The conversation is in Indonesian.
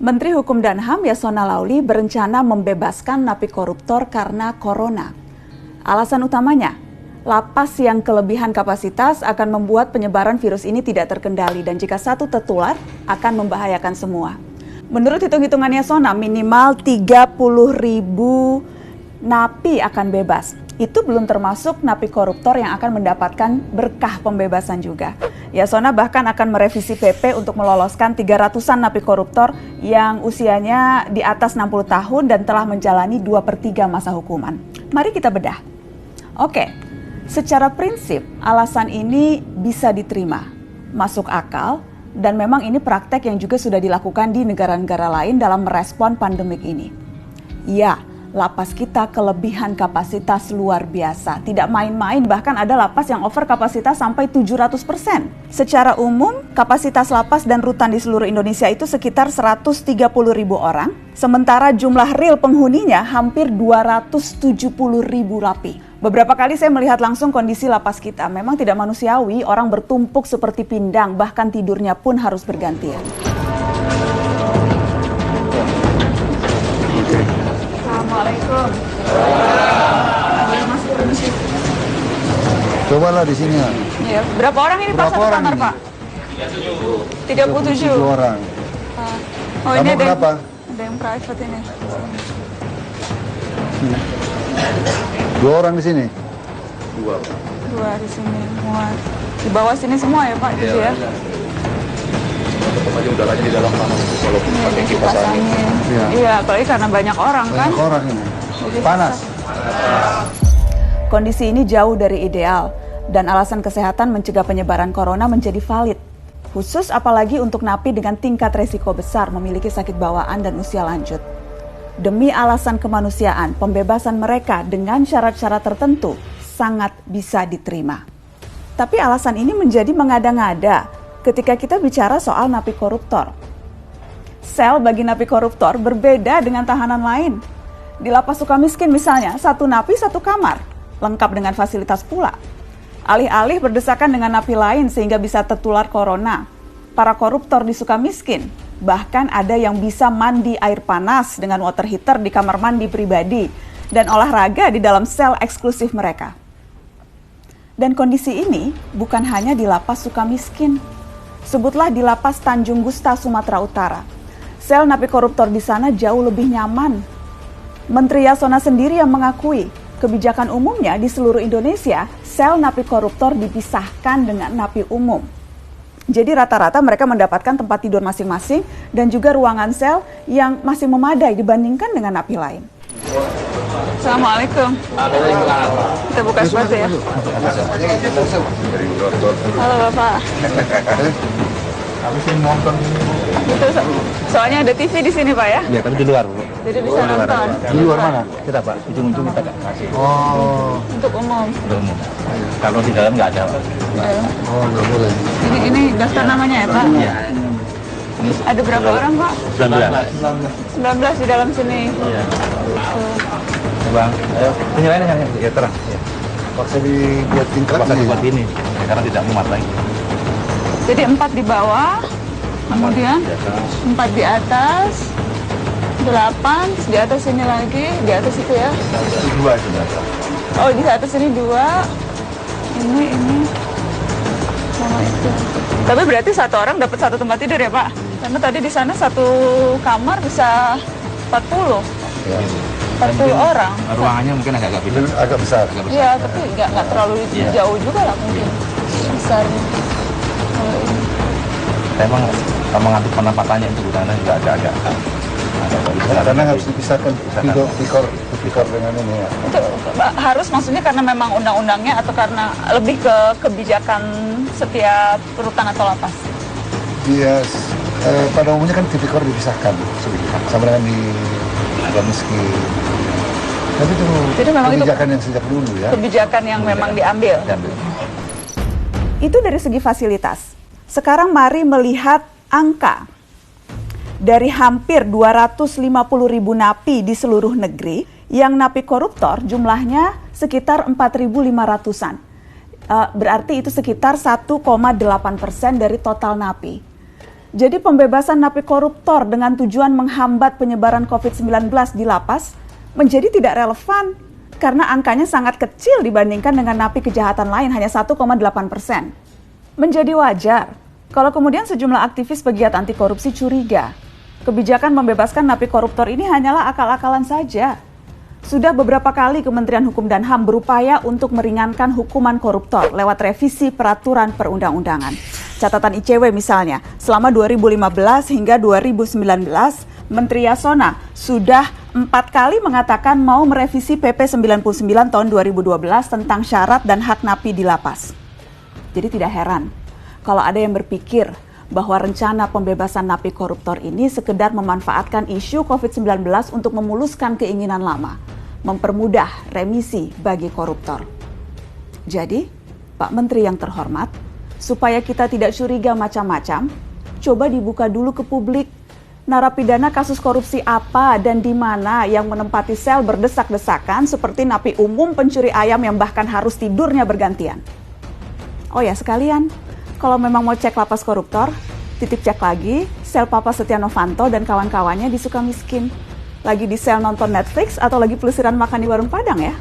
Menteri Hukum dan HAM Yasona Laoly berencana membebaskan napi koruptor karena corona. Alasan utamanya, lapas yang kelebihan kapasitas akan membuat penyebaran virus ini tidak terkendali dan jika satu tertular akan membahayakan semua. Menurut hitung-hitungan Yasona, minimal 30.000 napi akan bebas. Itu belum termasuk napi koruptor yang akan mendapatkan berkah pembebasan juga. Yasona bahkan akan merevisi PP untuk meloloskan 300-an napi koruptor yang usianya di atas 60 tahun dan telah menjalani 2/3 masa hukuman. Mari kita bedah. Oke, secara prinsip alasan ini bisa diterima, masuk akal, dan memang ini praktek yang juga sudah dilakukan di negara-negara lain dalam merespon pandemik ini. Ya, lapas kita kelebihan kapasitas luar biasa. Tidak main-main, bahkan ada lapas yang over kapasitas sampai 700%. Secara umum, kapasitas lapas dan rutan di seluruh Indonesia itu sekitar 130.000 orang. Sementara jumlah real penghuninya hampir 270.000 napi. Beberapa kali saya melihat langsung kondisi lapas kita. Memang tidak manusiawi, orang bertumpuk seperti pindang, bahkan tidurnya pun harus bergantian. Assalamualaikum. Cobalah di sini ya. Ya, berapa orang ini Pak satu kamar Pak? 37 orang. Oh, Kamu ini kenapa? Ada yang private ini. 2 orang di sini. 2 di sini semua. Di bawah sini semua ya Pak, gitu ya. Aja udaranya di dalam tanah walaupun pakai kipas angin. Iya, apalagi karena banyak orang kan. Banyak orang ini. Panas. Kondisi ini jauh dari ideal dan alasan kesehatan mencegah penyebaran corona menjadi valid. Khusus apalagi untuk napi dengan tingkat resiko besar memiliki sakit bawaan dan usia lanjut. Demi alasan kemanusiaan, pembebasan mereka dengan syarat-syarat tertentu sangat bisa diterima. Tapi alasan ini menjadi mengada-ngada ketika kita bicara soal napi koruptor. Sel bagi napi koruptor berbeda dengan tahanan lain. Di lapas Sukamiskin misalnya, satu napi satu kamar, lengkap dengan fasilitas pula. Alih-alih berdesakan dengan napi lain sehingga bisa tertular corona, para koruptor di Sukamiskin bahkan ada yang bisa mandi air panas dengan water heater di kamar mandi pribadi dan olahraga di dalam sel eksklusif mereka. Dan kondisi ini bukan hanya di lapas Sukamiskin. Sebutlah di lapas Tanjung Gusta, Sumatera Utara. Sel napi koruptor di sana jauh lebih nyaman. Menteri Yasona sendiri yang mengakui kebijakan umumnya di seluruh Indonesia, sel napi koruptor dipisahkan dengan napi umum. Jadi rata-rata mereka mendapatkan tempat tidur masing-masing dan juga ruangan sel yang masih memadai dibandingkan dengan napi lain. Assalamualaikum. Kita buka sepatu ya. Halo Bapak. Habis ini nonton ini. Itu soalnya ada TV di sini Pak ya? Ya, tapi di luar, Bu. Jadi bisa nonton. Di luar mana? Kita, Pak, ujung-ujung kita nggak kasih. Oh. Untuk umum. Untuk umum. Kalau di dalam nggak ada, Pak. Oh, nggak boleh. Ini daftar namanya ya Pak? Iya. Ada berapa orang Pak? 19. 19 di dalam sini. Iya. Bang, ayo. Penilaiannya ya terang. Ya. Paksa dibuat tingkat Paksa ini. dibuat ini, ya, karena tidak muat lagi. Jadi 4 di bawah, kemudian 4 di atas, 8, terus di atas ini lagi, di atas itu ya. Itu 2 sudah. Oh, di atas ini 2, ini, sama itu. Tapi berarti satu orang dapat satu tempat tidur ya Pak? Karena tadi di sana satu kamar bisa 40. Ya. 40 orang. Ruangannya mungkin agak beda. Agak besar. Iya, tapi nggak terlalu jauh juga lah mungkin. Besar. Kalau ini. Emang mengatur penempatannya itu gudangnya juga agak Karena harus dipisahkan pikor dengan ini ya. Itu harus maksudnya karena memang undang-undangnya atau karena lebih ke kebijakan setiap rutan atau lapas? Iya, pada umumnya kan tipikor dipisahkan sama dengan di Sukamiskin. Tapi itu Jadi memang kebijakan yang sejak dulu ya. Kebijakan yang memang diambil. Itu dari segi fasilitas. Sekarang mari melihat angka. Dari hampir 250.000 napi di seluruh negeri, yang napi koruptor jumlahnya sekitar 4.500-an. Berarti itu sekitar 1,8% dari total napi. Jadi pembebasan napi koruptor dengan tujuan menghambat penyebaran COVID-19 di lapas menjadi tidak relevan karena angkanya sangat kecil dibandingkan dengan napi kejahatan lain, hanya 1,8%. Menjadi wajar kalau kemudian sejumlah aktivis pegiat anti korupsi curiga kebijakan membebaskan napi koruptor ini hanyalah akal-akalan saja. Sudah beberapa kali Kementerian Hukum dan HAM berupaya untuk meringankan hukuman koruptor lewat revisi peraturan perundang-undangan. Catatan ICW misalnya, selama 2015 hingga 2019, Menteri Yasona sudah 4 kali mengatakan mau merevisi PP 99 tahun 2012 tentang syarat dan hak napi di lapas. Jadi tidak heran kalau ada yang berpikir bahwa rencana pembebasan napi koruptor ini sekedar memanfaatkan isu COVID-19 untuk memuluskan keinginan lama, mempermudah remisi bagi koruptor. Jadi, Pak Menteri yang terhormat, supaya kita tidak curiga macam-macam, coba dibuka dulu ke publik narapidana kasus korupsi apa dan di mana yang menempati sel berdesak-desakan seperti napi umum pencuri ayam yang bahkan harus tidurnya bergantian. Oh ya sekalian, kalau memang mau cek lapas koruptor, titip cek lagi sel Papa Setia Novanto dan kawan-kawannya di Sukamiskin. Lagi di sel nonton Netflix atau lagi pelesiran makan di warung Padang ya?